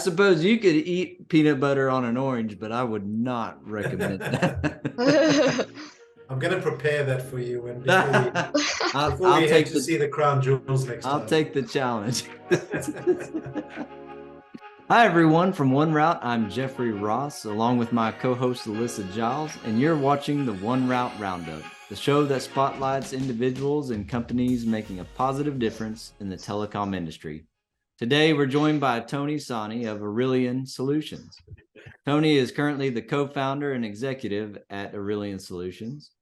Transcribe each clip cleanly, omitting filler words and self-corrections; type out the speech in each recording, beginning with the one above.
suppose you could eat peanut butter on an orange, but I would not recommend that. I'm going to prepare that for you when before I'll we head take to see the crown jewels next I'll time. take the challenge. Hi, everyone. From One Route, I'm Jeffrey Ross, along with my co-host Alyssa Giles, and you're watching the 1Route RoundUp, the show that spotlights individuals and companies making a positive difference in the telecom industry. Today, we're joined by Tony Sani of Aurelian Solutions. Tony is currently the co-founder and executive at Aurelian Solutions.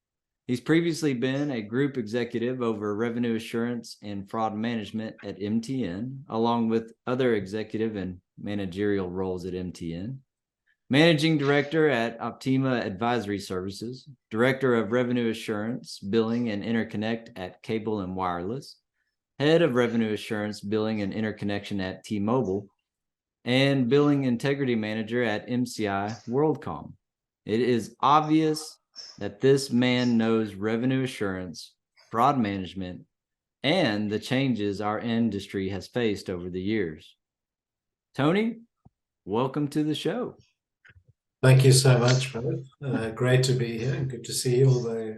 He's previously been a group executive over revenue assurance and fraud management at MTN, along with other executive and managerial roles at MTN. Managing director at Optima Advisory Services, director of revenue assurance, billing, and interconnect at Cable and Wireless, head of revenue assurance, billing, and interconnection at T-Mobile, and billing integrity manager at MCI WorldCom. It is obvious that this man knows revenue assurance, fraud management, and the changes our industry has faced over the years. Tony, welcome to the show. Thank you so much, brother. Great to be here and good to see you, although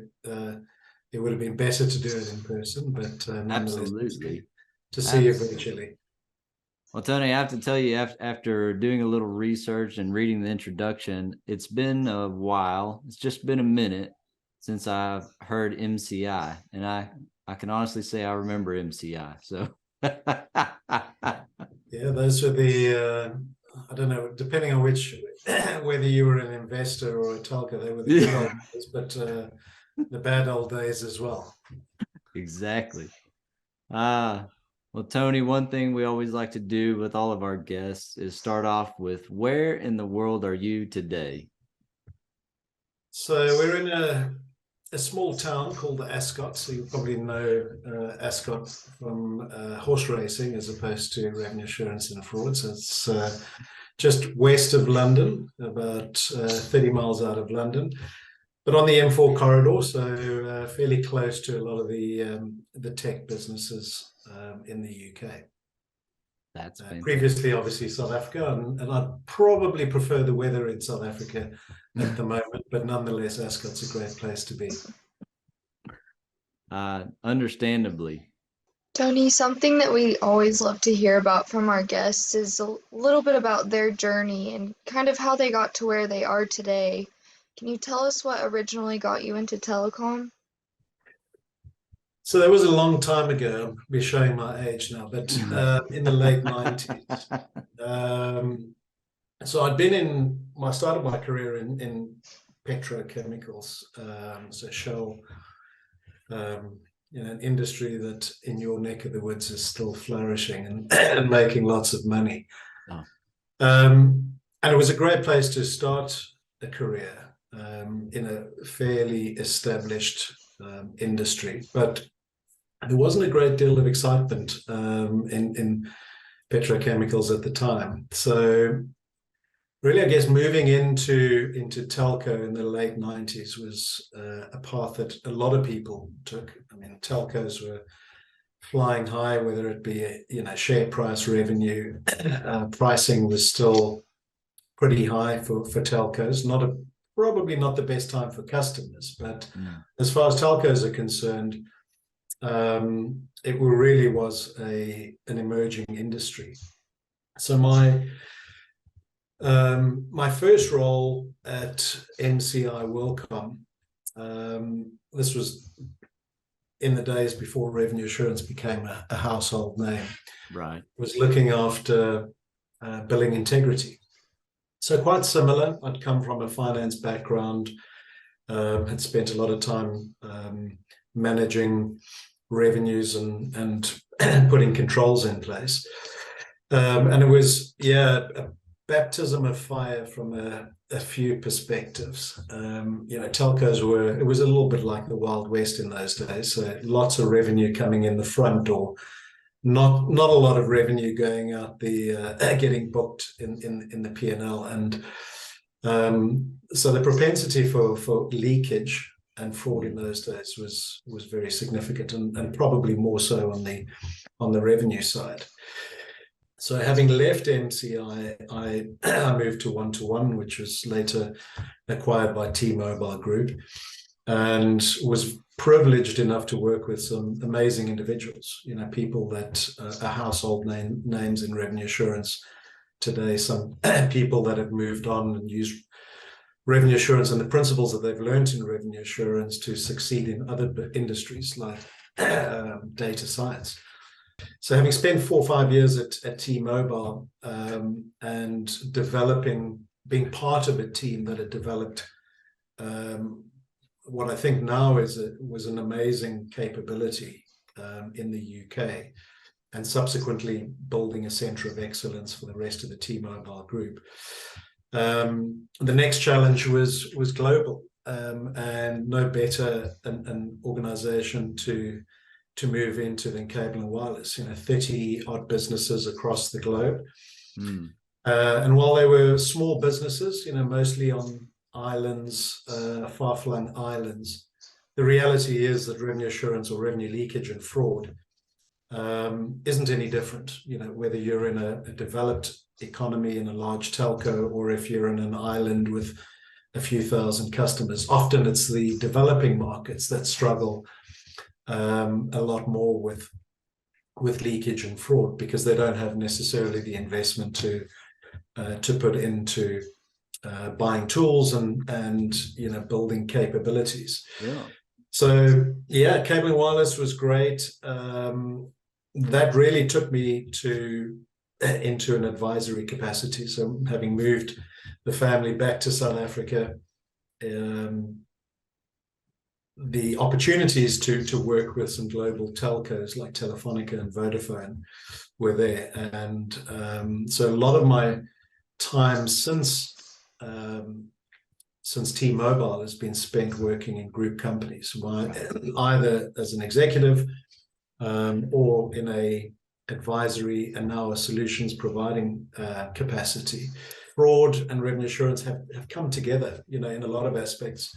it would have been better to do it in person, but Absolutely. To see you virtually. Well, Tony, I have to tell you, after doing a little research and reading the introduction, it's been a while. It's just been a minute since I've heard MCI, and I can honestly say I remember MCI. So, yeah, those were the I don't know, depending on whether you were an investor or a telco, they were the good old days, but the bad old days as well. Exactly. Well, Tony, one thing we always like to do with all of our guests is start off with, where in the world are you today? So we're in a small town called Ascot. So you probably know Ascot from horse racing as opposed to revenue assurance and fraud. So it's just west of London, about 30 miles out of London, but on the M4 corridor, so fairly close to a lot of the tech businesses in the UK. That's previously, obviously, South Africa, and I'd probably prefer the weather in South Africa at the moment, but nonetheless, Ascot's a great place to be. Understandably. Tony, something that we always love to hear about from our guests is a little bit about their journey and kind of how they got to where they are today. Can you tell us what originally got you into telecom? So that was a long time ago. I'll be showing my age now, but in the late 90s. So I started my career in petrochemicals, so Shell, an industry that in your neck of the woods is still flourishing and making lots of money. Oh. And it was a great place to start a career in a fairly established industry, but there wasn't a great deal of excitement in petrochemicals at the time. So really, I guess moving into telco in the late 90s was a path that a lot of people took. I mean, telcos were flying high, whether it be share price, revenue. Pricing was still pretty high for telcos. Probably not the best time for customers, but as far as telcos are concerned, it really was an emerging industry. So my first role at MCI WorldCom, this was in the days before revenue assurance became a household name. Right. Was looking after billing integrity. So quite similar. I'd come from a finance background, had spent a lot of time managing revenues and putting controls in place. And it was, a baptism of fire from a few perspectives. Telcos it was a little bit like the Wild West in those days. So lots of revenue coming in the front door, not a lot of revenue going out getting booked in the P&L. And so the propensity for leakage and fraud in those days was very significant, and probably more so on the revenue side. So having left MCI, I moved to 1-to-1, which was later acquired by T-Mobile Group, and was privileged enough to work with some amazing individuals, people that are household names in revenue assurance today, some people that have moved on and used revenue assurance and the principles that they've learned in revenue assurance to succeed in other industries like data science. So having spent 4 or 5 years at T-Mobile and being part of a team that had developed what I think now was an amazing capability in the UK, and subsequently building a center of excellence for the rest of the T-Mobile group. The next challenge was global, and no better an organization to move into than cable and wireless. 30 odd businesses across the globe, and while they were small businesses, mostly on islands, far-flung islands, the reality is that revenue assurance or revenue leakage and fraud isn't any different, whether you're in a developed economy in a large telco or if you're in an island with a few thousand customers. Often it's the developing markets that struggle a lot more with leakage and fraud, because they don't have necessarily the investment to put into buying tools and building capabilities. So cable and wireless was great. That really took me into an advisory capacity. So having moved the family back to South Africa, the opportunities to work with some global telcos like Telefonica and Vodafone were there. And so a lot of my time since T-Mobile has been spent working in group companies, either as an executive or in a advisory and now a solutions providing capacity. Fraud and revenue assurance have come together, in a lot of aspects.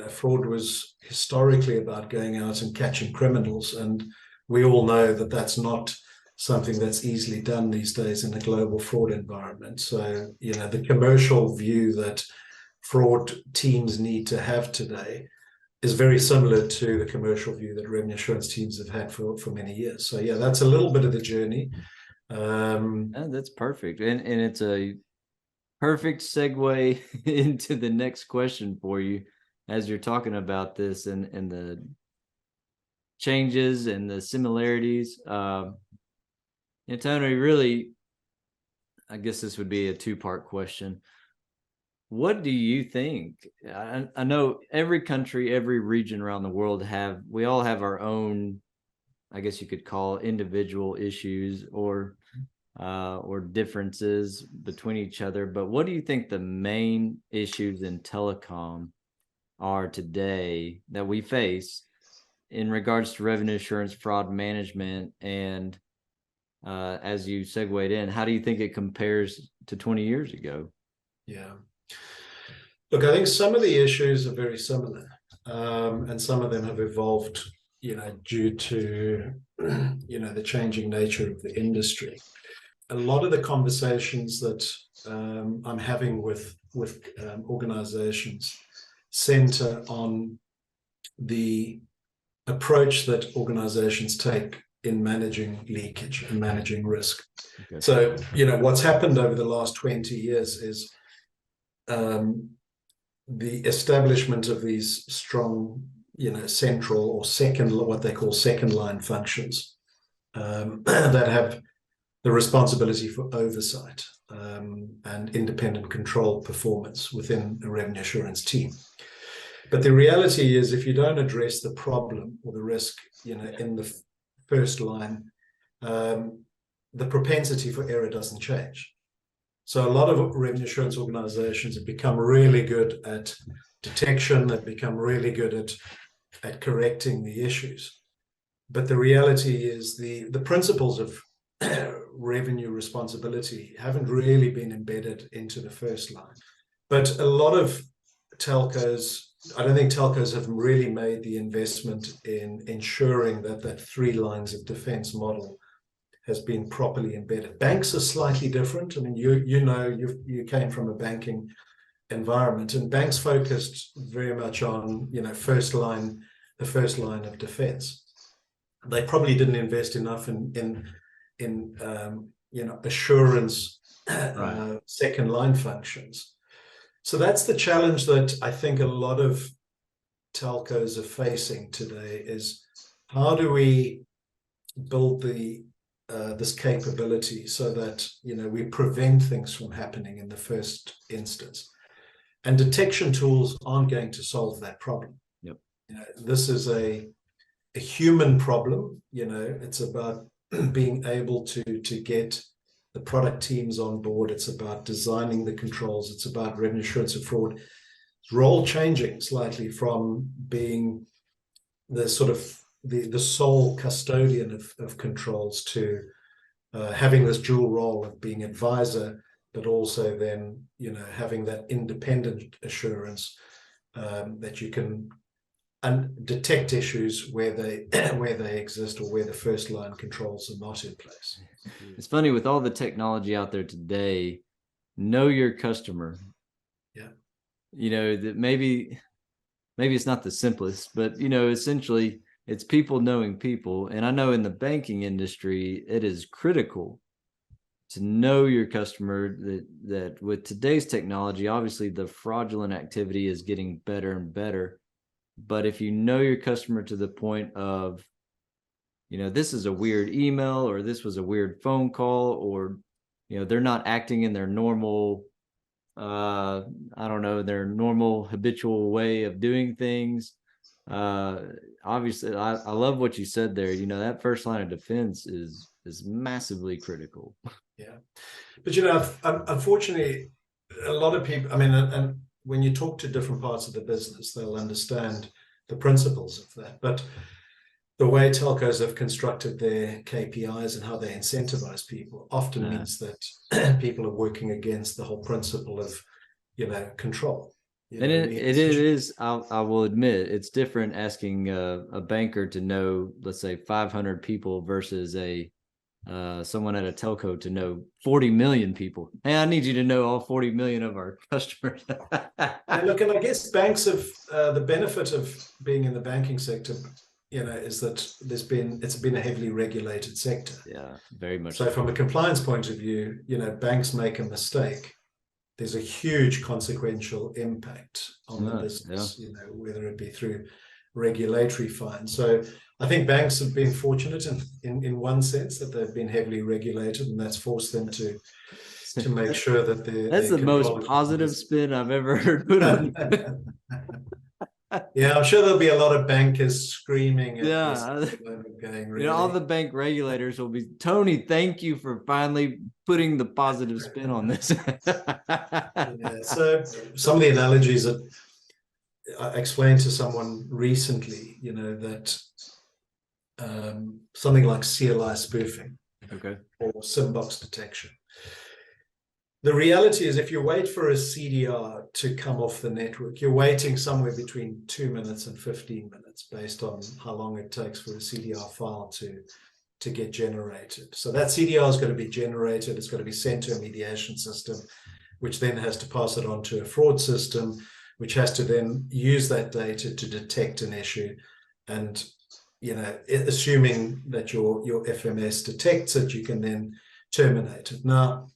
Fraud was historically about going out and catching criminals, and we all know that that's not something that's easily done these days in a global fraud environment. So, the commercial view that fraud teams need to have today is very similar to the commercial view that revenue assurance teams have had for many years. So that's a little bit of the journey. That's perfect. And it's a perfect segue into the next question for you, as you're talking about this and the changes and the similarities. Tony, really, I guess this would be a 2-part question. What do you think? I know every country, every region around the world we all have our own, I guess you could call, individual issues or differences between each other. But what do you think the main issues in telecom are today that we face in regards to revenue assurance, fraud management, and as you segued in, how do you think it compares to 20 years ago? Yeah. Look, I think some of the issues are very similar, and some of them have evolved, due to, the changing nature of the industry. A lot of the conversations that I'm having with organizations center on the approach that organizations take in managing leakage and managing risk. Okay. So, what's happened over the last 20 years is the establishment of these strong, central or what they call second line functions that have the responsibility for oversight and independent control performance within a revenue assurance team. But the reality is, if you don't address the problem or the risk, in the first line, the propensity for error doesn't change. So a lot of revenue assurance organizations have become really good at detection, they've become really good at correcting the issues. But the reality is the principles of revenue responsibility haven't really been embedded into the first line. But a lot of telcos, I don't think telcos have really made the investment in ensuring that 3 lines of defense model has been properly embedded. Banks are slightly different. I mean, you came from a banking environment, and banks focused very much on, the first line of defense. They probably didn't invest enough in assurance, Right. second line functions. So that's the challenge that I think a lot of telcos are facing today, is how do we build this capability so that we prevent things from happening in the first instance. And detection tools aren't going to solve that problem. Yep. This is a human problem. It's about being able to get the product teams on board. It's about designing the controls. It's about revenue assurance and fraud. Role changing slightly from being the sort of the sole custodian of controls to having this dual role of being advisor, but also then having that independent assurance, that you can detect issues where they exist, or where the first line controls are not in place. It's funny, with all the technology out there today, know your customer. Yeah. That maybe it's not the simplest, but essentially it's people knowing people. And I know in the banking industry, it is critical to know your customer, that with today's technology, obviously the fraudulent activity is getting better and better. But if you know your customer to the point of, this is a weird email, or this was a weird phone call, or, they're not acting in their normal, I don't know, their normal habitual way of doing things. Obviously, I love what you said there. That first line of defense is massively critical. Yeah. But, unfortunately, a lot of people, I mean, and when you talk to different parts of the business, they'll understand the principles of that. But the way telcos have constructed their KPIs and how they incentivize people often means that people are working against the whole principle of, control. And it is, I will admit, it's different asking a banker to know, let's say, 500 people versus someone at a telco to know 40 million people. Hey, I need you to know all 40 million of our customers. And look, and I guess banks have the benefit of being in the banking sector, is that it's been a heavily regulated sector. Yeah, very much. So from a compliance point of view, banks make a mistake, there's a huge consequential impact on the business, whether it be through regulatory fines. So I think banks have been fortunate in one sense, that they've been heavily regulated, and that's forced them to make sure that that's the most positive spin I've ever heard put on. Yeah, I'm sure there'll be a lot of bankers screaming at this going, really? All the bank regulators will be, Tony, thank you for finally putting the positive spin on this. So some of the analogies that I explained to someone recently, that something like CLI spoofing, or SymBox detection. The reality is, if you wait for a CDR to come off the network, you're waiting somewhere between 2 minutes and 15 minutes based on how long it takes for a CDR file to get generated. So that CDR is going to be generated, it's going to be sent to a mediation system, which then has to pass it on to a fraud system, which has to then use that data to detect an issue. And, assuming that your FMS detects it, you can then terminate it. Now,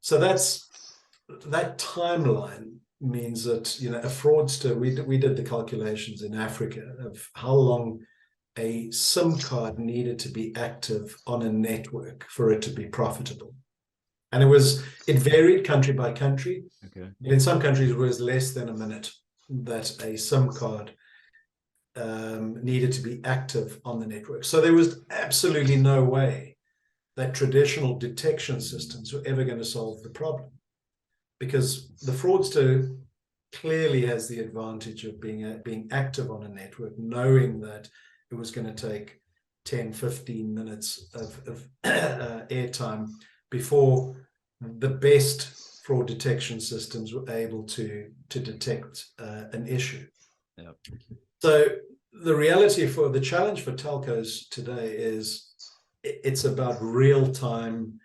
so that timeline means that, a fraudster, we did the calculations in Africa of how long a SIM card needed to be active on a network for it to be profitable. And it varied country by country. Okay. In some countries, it was less than a minute that a SIM card needed to be active on the network. So there was absolutely no way that traditional detection systems were ever going to solve the problem, because the fraudster clearly has the advantage of being active on a network, knowing that it was going to take 10, 15 minutes of airtime before the best fraud detection systems were able to detect an issue. Yep. So the reality, for the challenge for telcos today is it's about real-time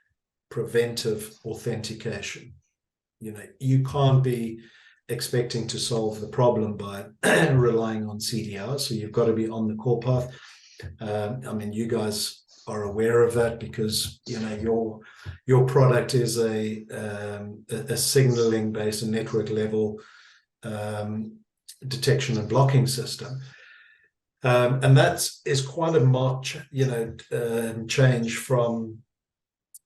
preventive authentication. You can't be expecting to solve the problem by relying on CDR. So you've got to be on the call path. I mean, you guys are aware of that because your product is a signaling based and network level detection and blocking system. And that is quite a marked, change from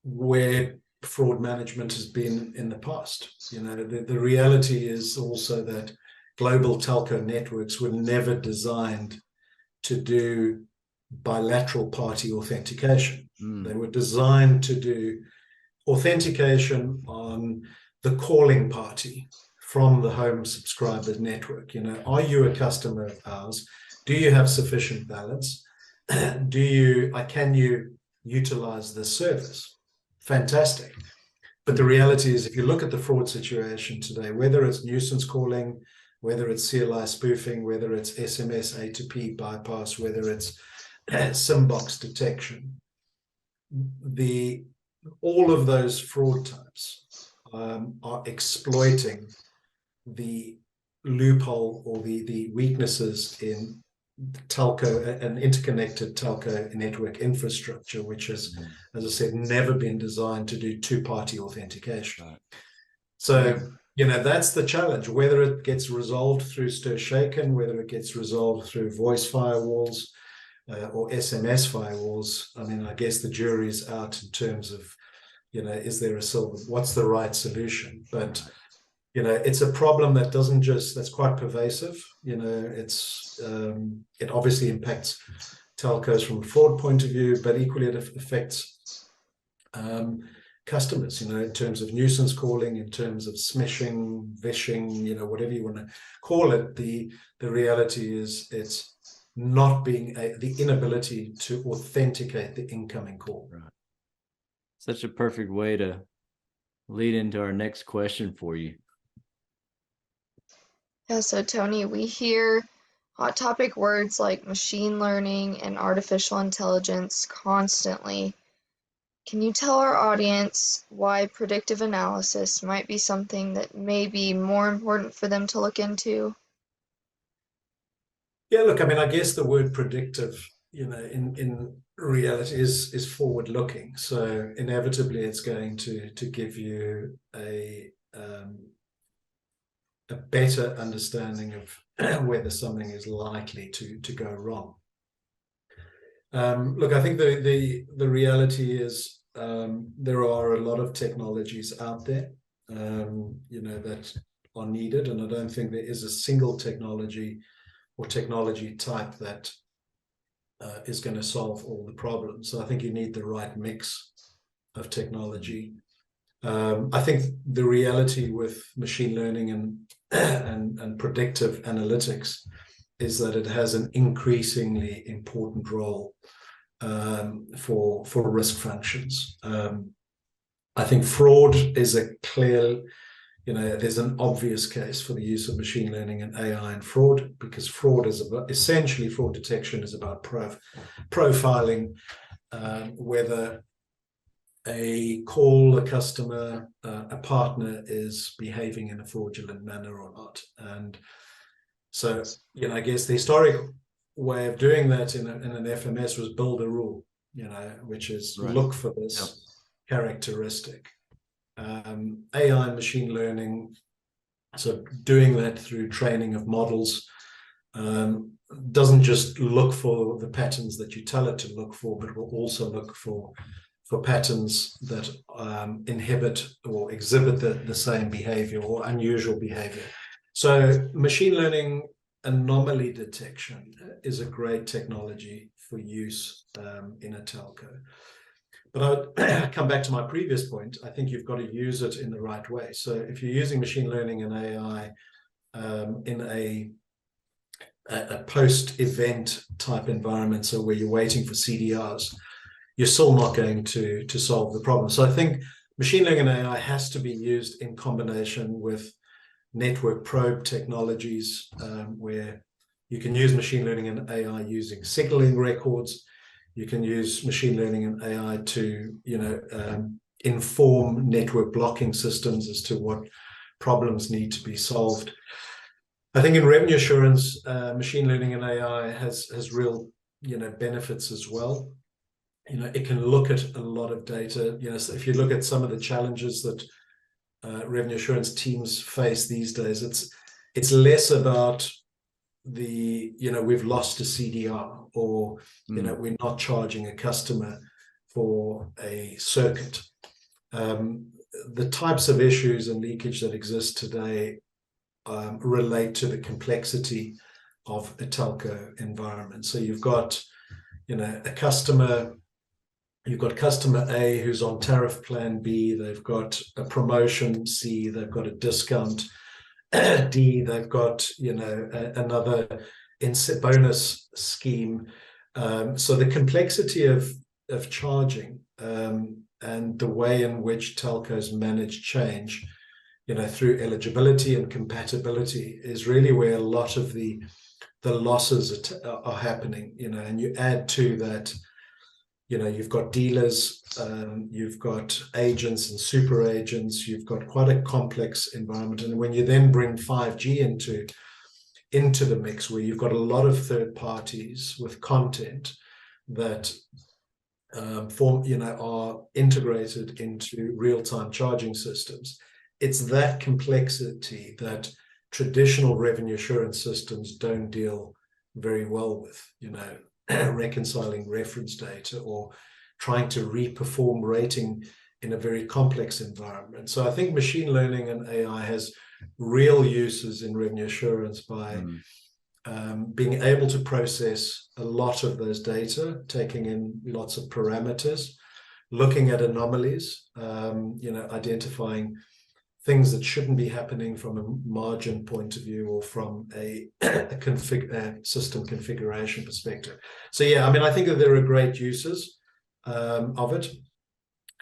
where fraud management has been in the past. The reality is also that global telco networks were never designed to do bilateral party authentication. They were designed to do authentication on the calling party from the home subscriber network. Are you a customer of ours? Do you have sufficient balance? Can you utilize this service? Fantastic. But the reality is, if you look at the fraud situation today, whether it's nuisance calling, whether it's CLI spoofing, whether it's SMS A2P bypass, whether it's SIM box detection, all of those fraud types are exploiting the loophole or the weaknesses in telco and interconnected telco network infrastructure, which has, as I said, never been designed to do two-party authentication. Right. So, that's the challenge, whether it gets resolved through stir shaken, whether it gets resolved through voice firewalls or SMS firewalls. I mean, I guess the jury's out in terms of, is there what's the right solution? But it's a problem that that's quite pervasive. It obviously impacts telcos from a fraud point of view, but equally it affects customers, in terms of nuisance calling, in terms of smishing, vishing, whatever you want to call it. The reality is it's not being the inability to authenticate the incoming call. Right. Such a perfect way to lead into our next question for you. Yeah, so Tony, we hear hot topic words like machine learning and artificial intelligence constantly. Can you tell our audience why predictive analysis might be something that may be more important for them to look into? Yeah, look, I mean, I guess the word predictive, in reality is forward-looking. So inevitably it's going to give you a better understanding of whether something is likely to go wrong. Look, I think the reality is there are a lot of technologies out there, that are needed, and I don't think there is a single technology or technology type that is going to solve all the problems. So I think you need the right mix of technology. I think the reality with machine learning and predictive analytics is that it has an increasingly important role for risk functions. I think fraud is a clear, there's an obvious case for the use of machine learning and AI in fraud, because fraud is essentially fraud detection is about profiling whether a customer, a partner is behaving in a fraudulent manner or not. And so, I guess the historic way of doing that in an FMS was build a rule, which is right. Look for this characteristic. AI and machine learning, so doing that through training of models, doesn't just look for the patterns that you tell it to look for, but will also look for patterns that inhibit or exhibit the same behavior or unusual behavior. So machine learning anomaly detection is a great technology for use in a telco. But I come back to my previous point. I think you've got to use it in the right way. So if you're using machine learning and AI in a post-event type environment, so where you're waiting for CDRs, you're still not going to solve the problem. So I think machine learning and AI has to be used in combination with network probe technologies, where you can use machine learning and AI using signaling records. You can use machine learning and AI to, inform network blocking systems as to what problems need to be solved. I think in revenue assurance, machine learning and AI has real, benefits as well. It can look at a lot of data. So if you look at some of the challenges that revenue assurance teams face these days, it's less about we've lost a CDR, or we're not charging a customer for a circuit. The types of issues and leakage that exist today relate to the complexity of a telco environment. So you've got a customer. You've got customer A who's on tariff plan B, they've got a promotion C, they've got a discount D, they've got another bonus scheme. So the complexity of charging and the way in which telcos manage change, through eligibility and compatibility is really where a lot of the losses are happening. And you add to that, you've got dealers, you've got agents and super agents, you've got quite a complex environment. And when you then bring 5G into the mix, where you've got a lot of third parties with content that are integrated into real-time charging systems, it's that complexity that traditional revenue assurance systems don't deal very well with, reconciling reference data or trying to reperform rating in a very complex environment. So I think machine learning and AI has real uses in revenue assurance by being able to process a lot of those data, taking in lots of parameters, looking at anomalies, identifying things that shouldn't be happening from a margin point of view or from a system configuration perspective. So yeah, I think that there are great uses of it,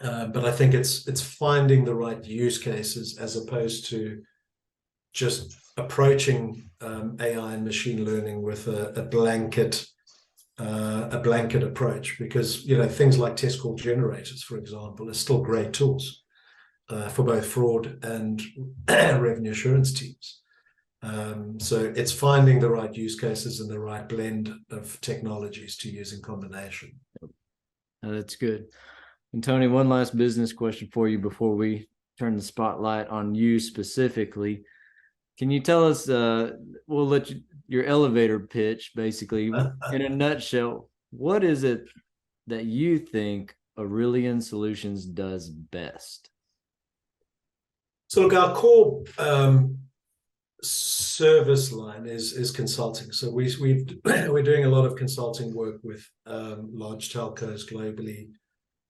but I think it's finding the right use cases as opposed to just approaching AI and machine learning with a blanket approach, because things like test call generators, for example, are still great tools for both fraud and revenue assurance teams. So it's finding the right use cases and the right blend of technologies to use in combination. That's good. And Tony, one last business question for you before we turn the spotlight on you specifically. Can you tell us, we'll let your elevator pitch, basically, in a nutshell, what is it that you think Aurelian Solutions does best? So look, our core service line is consulting. So we're doing a lot of consulting work with large telcos globally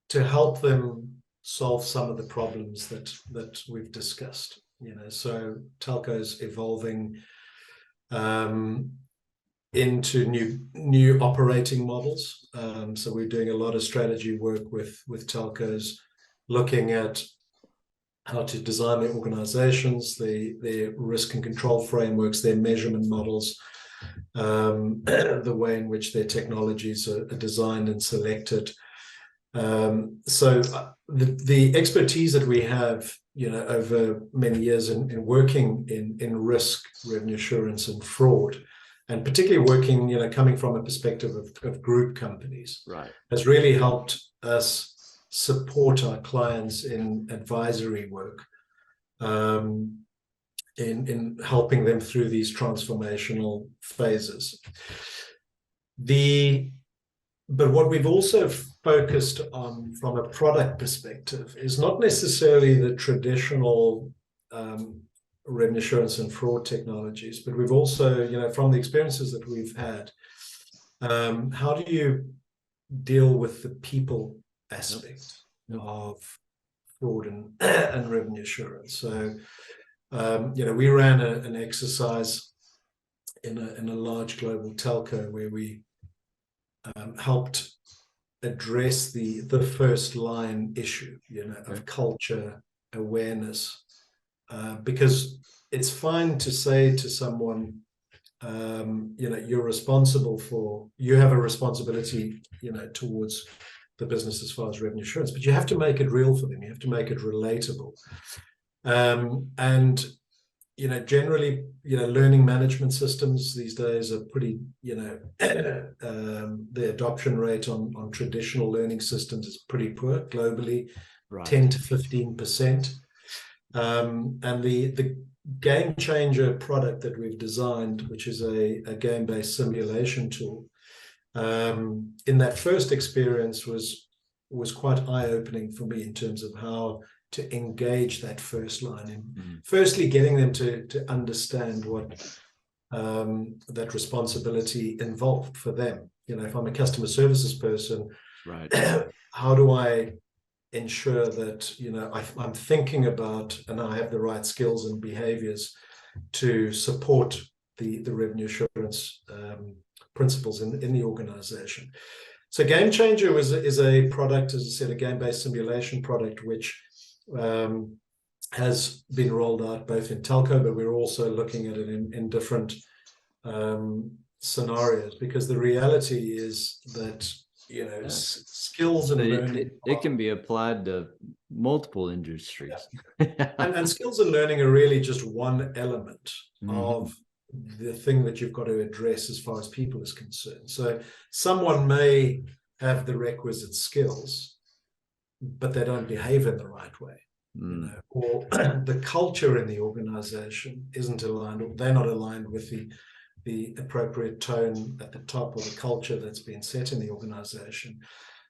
to help them solve some of the problems that we've discussed. So telcos evolving into new operating models. So we're doing a lot of strategy work with telcos, looking at how to design their organizations, their risk and control frameworks, their measurement models, the way in which their technologies are designed and selected. So the expertise that we have, over many years in working in risk, revenue assurance, and fraud, and particularly working, coming from a perspective of group companies, right, has really helped us support our clients in advisory work, in helping them through these transformational phases. But what we've also focused on from a product perspective is not necessarily the traditional revenue assurance and fraud technologies, but we've also, from the experiences that we've had, how do you deal with the people aspect of fraud and revenue assurance? So, we ran an exercise in a large global telco where we helped address the first line issue, of culture awareness, because it's fine to say to someone, you're responsible for, you have a responsibility, towards the business as far as revenue assurance, but you have to make it real for them. You have to make it relatable. And generally, learning management systems these days are pretty, the adoption rate on traditional learning systems is pretty poor globally, right. 10 to 15%. And the game changer product that we've designed, which is a game-based simulation tool, in that first experience was quite eye-opening for me in terms of how to engage that first line, and firstly getting them to understand what that responsibility involved for them. If I'm a customer services person, right, how do I ensure that I'm thinking about, and I have the right skills and behaviors to support the revenue assurance principles in the organization. So Game Changer is a product, as I said, a game-based simulation product, which has been rolled out both in telco, but we're also looking at it in different scenarios, because the reality is that skills and learning, it can be applied to multiple industries. and skills and learning are really just one element of the thing that you've got to address as far as people is concerned. So someone may have the requisite skills, but they don't behave in the right way, or the culture in the organization isn't aligned, or they're not aligned with the appropriate tone at the top, or the culture that's been set in the organization.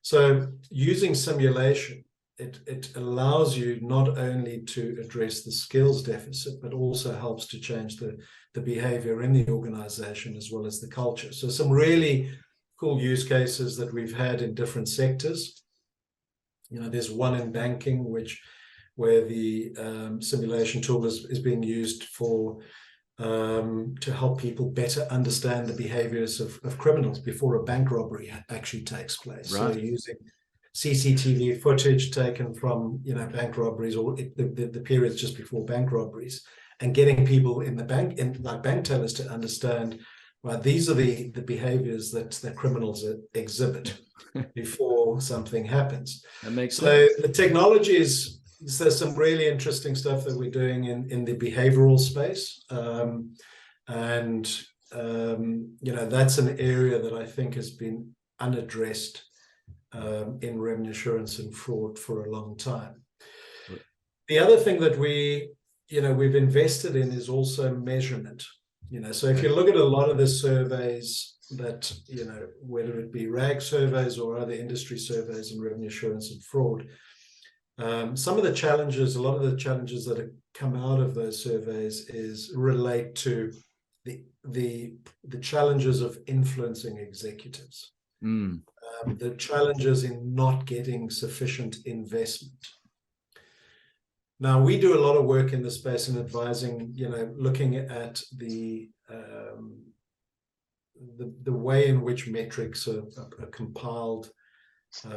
So using simulation, it allows you not only to address the skills deficit, but also helps to change the behavior in the organization as well as the culture. So some really cool use cases that we've had in different sectors. There's one in banking, where the simulation tool is being used for to help people better understand the behaviors of criminals before a bank robbery actually takes place. Right. So using CCTV footage taken from bank robberies, or the periods just before bank robberies, and getting people in the bank, like bank tellers, to understand, right, these are the behaviors that criminals exhibit before something happens. That makes sense. So the technology is, there's some really interesting stuff that we're doing in the behavioral space. That's an area that I think has been unaddressed in revenue assurance and fraud for a long time. Right. The other thing that we've invested in is also measurement. So if you look at a lot of the surveys that, whether it be RAG surveys or other industry surveys in revenue assurance and fraud, a lot of the challenges that have come out of those surveys relate to the challenges of influencing executives, the challenges in not getting sufficient investment. Now, we do a lot of work in this space in advising, looking at the way in which metrics are compiled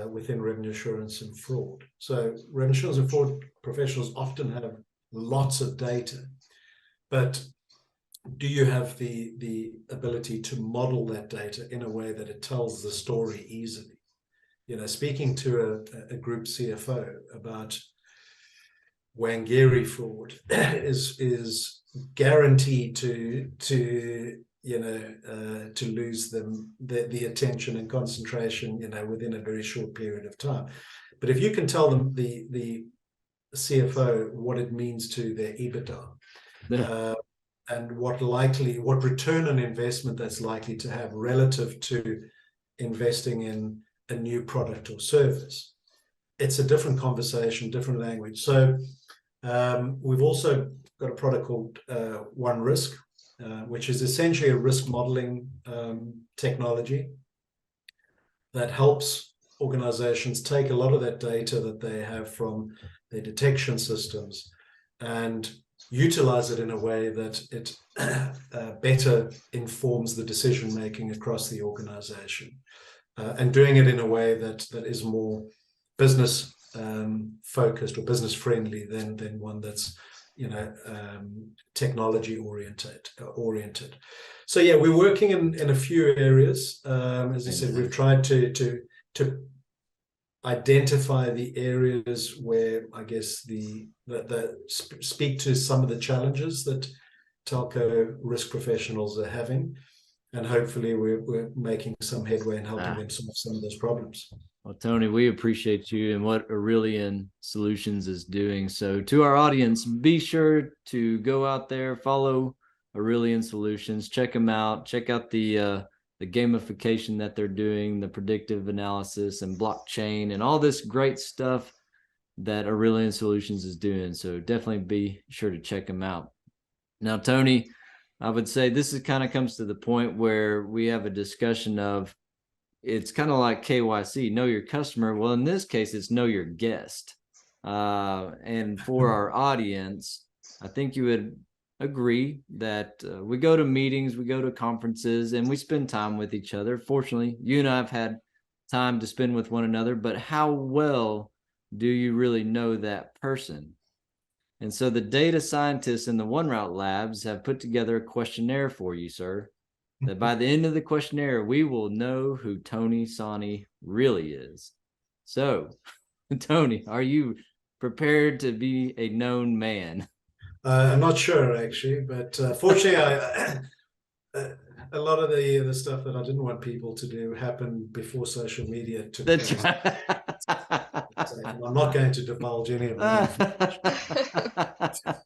within revenue assurance and fraud. So revenue assurance and fraud professionals often have lots of data, but do you have the ability to model that data in a way that it tells the story easily? Speaking to a group CFO about Wangari fraud is guaranteed to lose them the attention and concentration, within a very short period of time. But if you can tell them, the CFO, what it means to their EBITDA, and what return on investment that's likely to have relative to investing in a new product or service, it's a different conversation, different language. So we've also got a product called 1Risk, which is essentially a risk modeling technology that helps organizations take a lot of that data that they have from their detection systems and utilize it in a way that it better informs the decision making across the organization, and doing it in a way that is more business focused or business friendly than one that's technology oriented. So yeah, we're working in a few areas. As I said, we've tried to identify the areas where I guess that speak to some of the challenges that telco risk professionals are having, and hopefully we're making some headway in helping them solve some of those problems. Well, Tony, we appreciate you and what Aurelian Solutions is doing. So to our audience, be sure to go out there, follow Aurelian Solutions, check them out, check out the gamification that they're doing, the predictive analysis and blockchain and all this great stuff that Aurelian Solutions is doing. So definitely be sure to check them out. Now, Tony, I would say this is kind of comes to the point where we have a discussion of, it's kind of like KYC, know your customer. Well, in this case, it's know your guest. And for our audience, I think you would agree that we go to meetings, we go to conferences, and we spend time with each other. Fortunately, you and I have had time to spend with one another, but how well do you really know that person? And so the data scientists in the 1Route labs have put together a questionnaire for you, sir, that by the end of the questionnaire, we will know who Tony Sani really is. So, Tony, are you prepared to be a known man? I'm not sure, actually, but fortunately, a lot of the stuff that I didn't want people to do happened before social media took place. I'm not going to divulge any of that.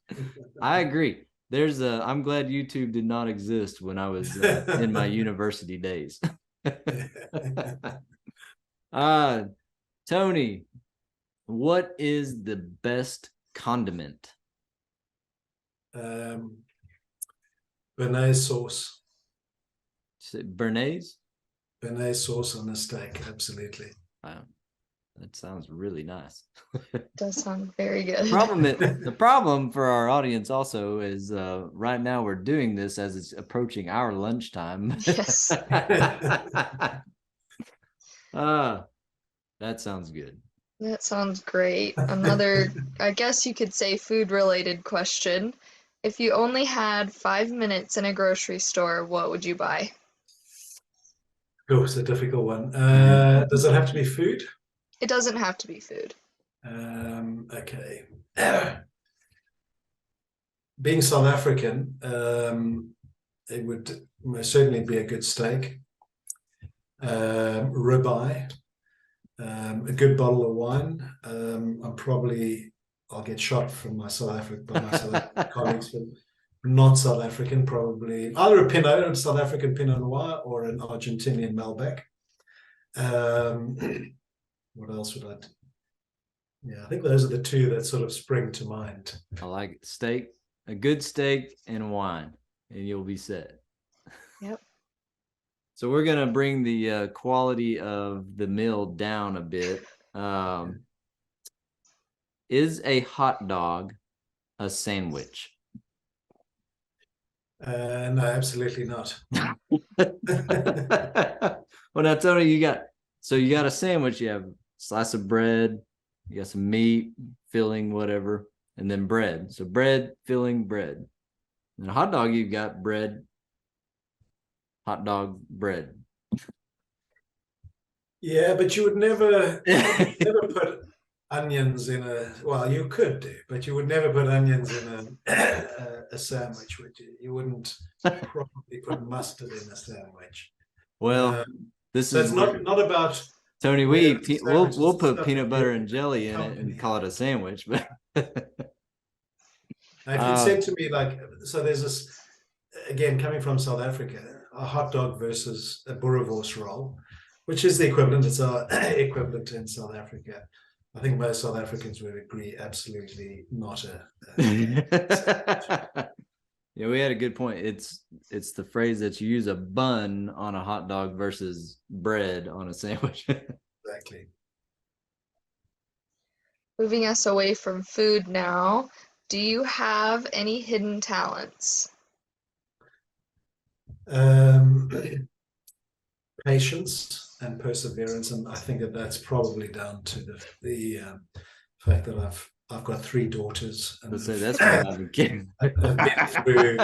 I agree. I'm glad YouTube did not exist when I was in my university days. Tony, what is the best condiment? Béarnaise sauce. Béarnaise? Béarnaise sauce on a steak, absolutely. Wow. That sounds really nice. Does sound very good. The problem for our audience also is right now we're doing this as it's approaching our lunchtime. Yes. That sounds good. That sounds great. Another, I guess you could say, food-related question. If you only had 5 minutes in a grocery store, what would you buy? Oh, it's a difficult one. Does it have to be food? It doesn't have to be food. Okay. Being South African, it would most certainly be a good steak, ribeye, a good bottle of wine. I'll get shot from my South African colleagues, but not South African, probably either a South African Pinot Noir or an Argentinian Malbec. What else would I do? Yeah, I think those are the two that sort of spring to mind. I like it. Steak, a good steak and wine, and you'll be set. Yep. So we're going to bring the quality of the meal down a bit. Is a hot dog a sandwich? No, absolutely not. Well, now, Tony, you got a sandwich. You have a slice of bread, you got some meat, filling, whatever, and then bread. So bread, filling, bread. And a hot dog, you've got bread, hot dog, bread. Yeah, but you would never put onions in well, you could do, but you would never put onions in a sandwich, would you? You wouldn't probably put mustard in a sandwich. Well, so it's not about Tony. We'll put peanut butter and jelly in it and call it a sandwich. But now, if you said to me, like, so there's this, again, coming from South Africa, a hot dog versus a boerewors roll, which is the equivalent. It's our equivalent in South Africa. I think most South Africans would agree, absolutely not Yeah, we had a good point. It's the phrase that you use a bun on a hot dog versus bread on a sandwich. Exactly. Moving us away from food now, do you have any hidden talents? Patience and perseverance, and I think that's probably down to the fact that I've got 3 daughters. And so that's what I've been kidding. I've been through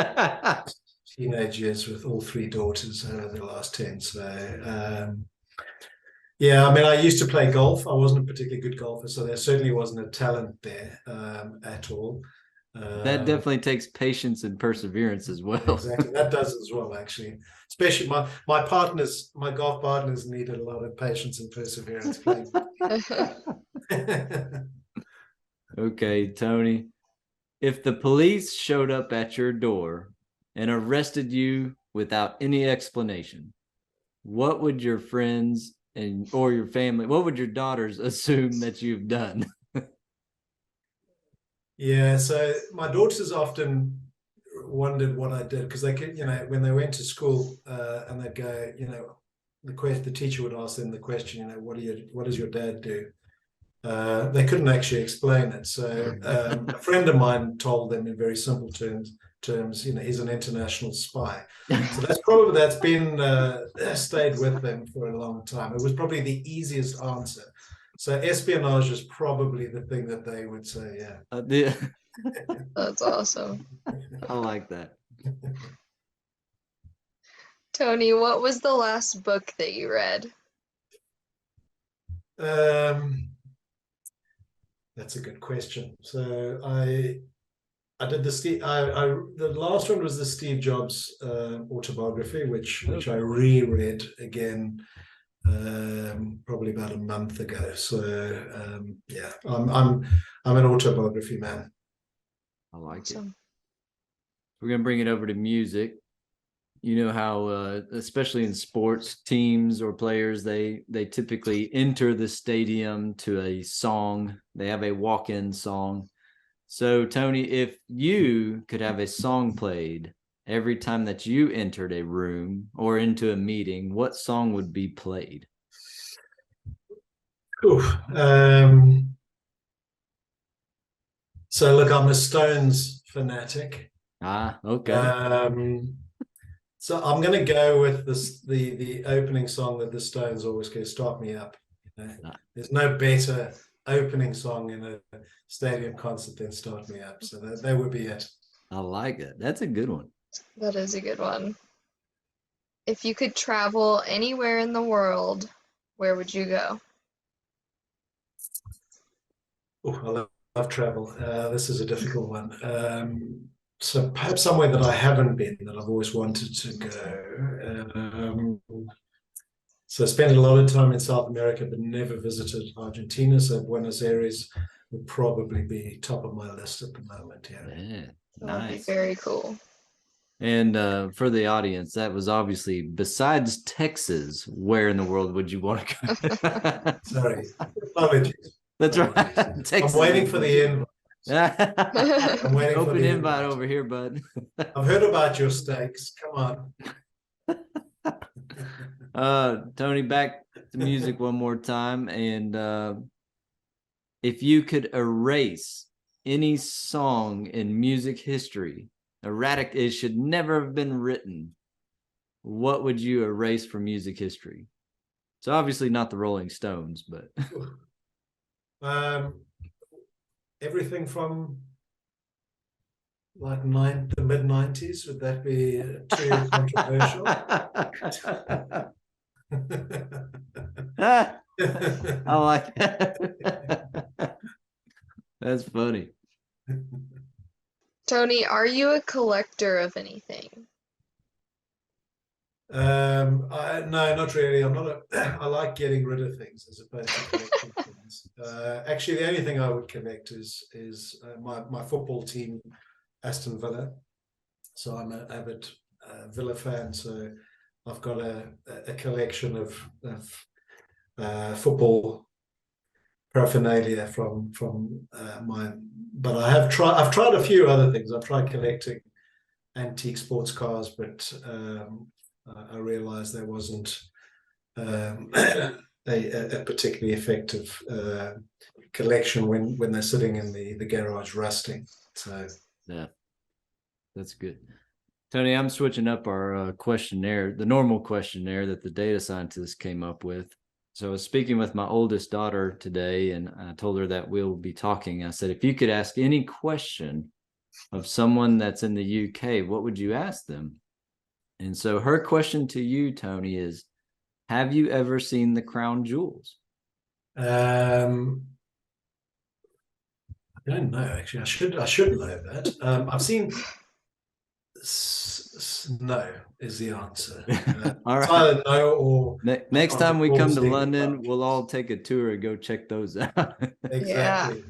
teenage years with all 3 daughters over the last 10. So, yeah, I mean, I used to play golf. I wasn't a particularly good golfer, so there certainly wasn't a talent there at all. That definitely takes patience and perseverance as well. Exactly, that does as well, actually. Especially my golf partners needed a lot of patience and perseverance playing. Okay, Tony. If the police showed up at your door and arrested you without any explanation, what would your friends or your family, what would your daughters assume that you've done? Yeah, so my daughters often wondered what I did, because they could, when they went to school and they'd go, the teacher would ask them the question, what does your dad do? They couldn't actually explain it. So a friend of mine told them in very simple terms, he's an international spy. So that's been stayed with them for a long time. It was probably the easiest answer. So espionage is probably the thing that they would say. Yeah. That's awesome. I like that. Tony, what was the last book that you read? That's a good question. So I did the last one was the Steve Jobs autobiography, which I reread again probably about a month ago. So yeah, I'm an autobiography man. I like it. We're gonna bring it over to music. You know how especially in sports, teams or players, they typically enter the stadium to a song. They have a walk-in song. So Tony, if you could have a song played every time that you entered a room or into a meeting, what song would be played? So look, I'm a Stones fanatic. Okay. So I'm going to go with the opening song that the Stones always go, "Start Me Up." There's no better opening song in a stadium concert than "Start Me Up." So that would be it. I like it. That's a good one. That is a good one. If you could travel anywhere in the world, where would you go? I love travel. This is a difficult one. So perhaps somewhere that I haven't been, that I've always wanted to go. So I spent a lot of time in South America, but never visited Argentina. So Buenos Aires would probably be top of my list at the moment. Yeah, That'd be very cool. And for the audience, that was obviously, besides Texas, where in the world would you want to go? Sorry, apologies. That's right. Texas. I'm waiting for the invite. I'm waiting Open for the invite over here, bud. I've heard about your steaks. Come on. Tony, back to music one more time. And if you could erase any song in music history, it should never have been written, what would you erase from music history? So obviously not the Rolling Stones, but everything from like the mid-90s. Would that be too controversial? I like that. That's funny. Tony, are you a collector of anything? No, not really. I like getting rid of things as opposed to collecting things. Actually, the only thing I would collect is my football team, Aston Villa. So I'm an avid Villa fan. So I've got a collection of football paraphernalia from mine. But I've tried a few other things. I've tried collecting antique sports cars, but I realized there wasn't a particularly effective collection when they're sitting in the garage rusting. So yeah, that's good. Tony, I'm switching up our questionnaire, the normal questionnaire that the data scientists came up with. So I was speaking with my oldest daughter today, and I told her that we'll be talking. I said, if you could ask any question of someone that's in the UK, what would you ask them? And so her question to you, Tony, is, have you ever seen the crown jewels? I don't know, actually. I should know that. I've seen no is the answer. All It's right. either no or Next time we come to Singing London, about. we'll all take a tour and go check those out. Exactly.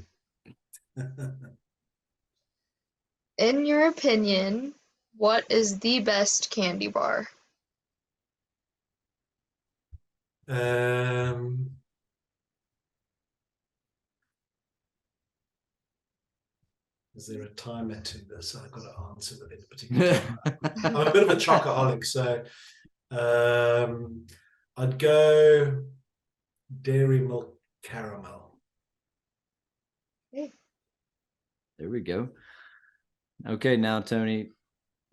In your opinion, what is the best candy bar? Is there a timer to this? I've got to answer within a particular time. I'm a bit of a chocoholic, so I'd go dairy milk caramel. There we go. Okay, now Tony,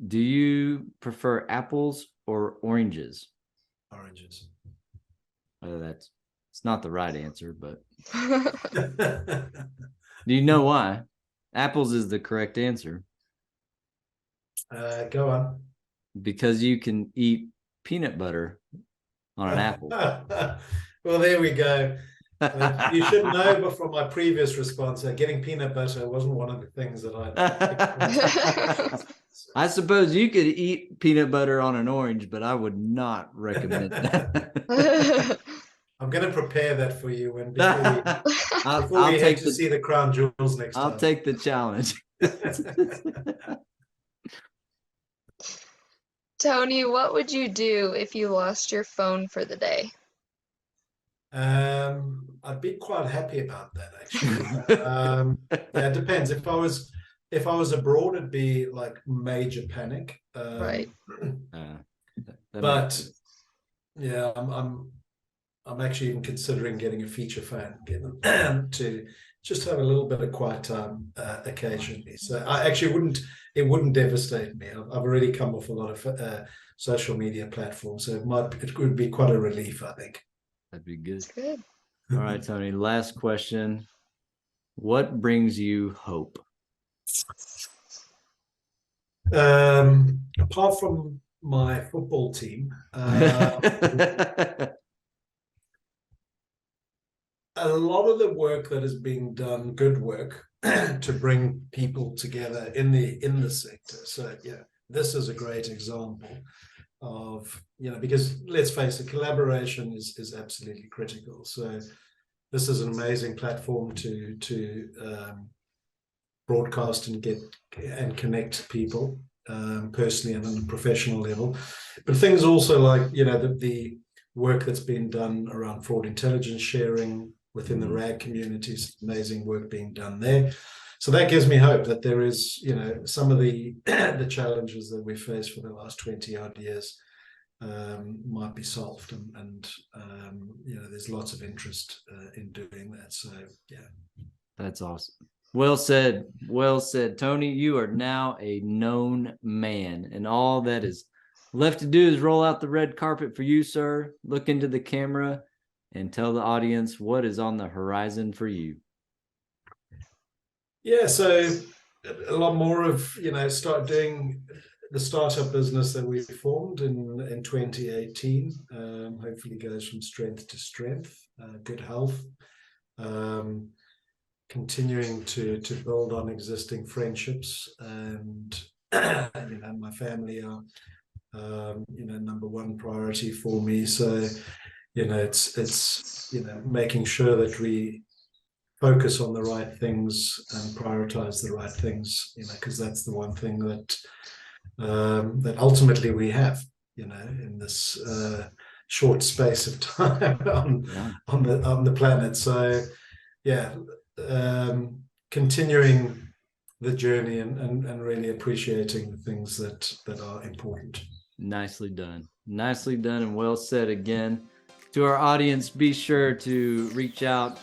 do you prefer apples or oranges? Oranges. It's not the right answer, but do you know why? Apples is the correct answer. Go on. Because you can eat peanut butter on an apple. Well, there we go. You should know, but from my previous response, getting peanut butter wasn't one of the things that I. I suppose you could eat peanut butter on an orange, but I would not recommend that. I'm going to prepare that for you when I'll we take head to see the crown jewels next time. I'll take the challenge. Tony, what would you do if you lost your phone for the day? I'd be quite happy about that, actually. Yeah, it depends. If I was abroad, it'd be like major panic. Right. But yeah, I'm actually even considering getting a feature phone to just have a little bit of quiet time occasionally. So I actually it wouldn't devastate me. I've already come off a lot of social media platforms, so it would be quite a relief, I think. That'd be good. That's good. All right, Tony, last question. What brings you hope? Apart from my football team, a lot of the work that is being done, good work, to bring people together in the sector. So yeah, this is a great example of, because let's face it, collaboration is absolutely critical. So this is an amazing platform to broadcast and connect people personally and on a professional level. But things also like, the work that's been done around fraud intelligence sharing within the RAG communities, amazing work being done there. So that gives me hope that there is, some of the challenges that we faced for the last 20 odd years might be solved, and there's lots of interest in doing that. So yeah, that's awesome. Well said, Tony. You are now a known man, and all that is left to do is roll out the red carpet for you, sir. Look into the camera and tell the audience what is on the horizon for you. Yeah, so a lot more of, start doing the startup business that we formed in 2018. Hopefully goes from strength to strength, good health, continuing to build on existing friendships, and my family are number one priority for me. So it's making sure that we focus on the right things and prioritize the right things, because that's the one thing that that ultimately we have, in this short space of time on the planet. So yeah, continuing the journey and really appreciating the things that are important. Nicely done, And well said again. To our audience, be sure to reach out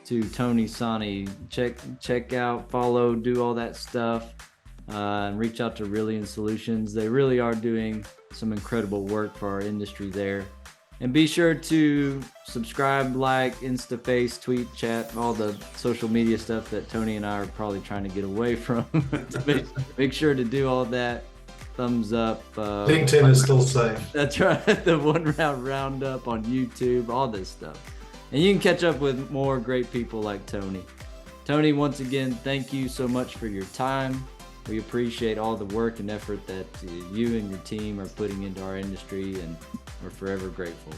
to Tony, Sani, check out, follow, do all that stuff, and reach out to Aurelian Solutions. They really are doing some incredible work for our industry there. And be sure to subscribe, like, Instaface, tweet, chat, all the social media stuff that Tony and I are probably trying to get away from. Make sure to do all that. Thumbs up. LinkedIn is still safe. That's right. The 1Route RoundUp on YouTube, all this stuff. And you can catch up with more great people like Tony. Tony, once again, thank you so much for your time. We appreciate all the work and effort that you and your team are putting into our industry, and we're forever grateful.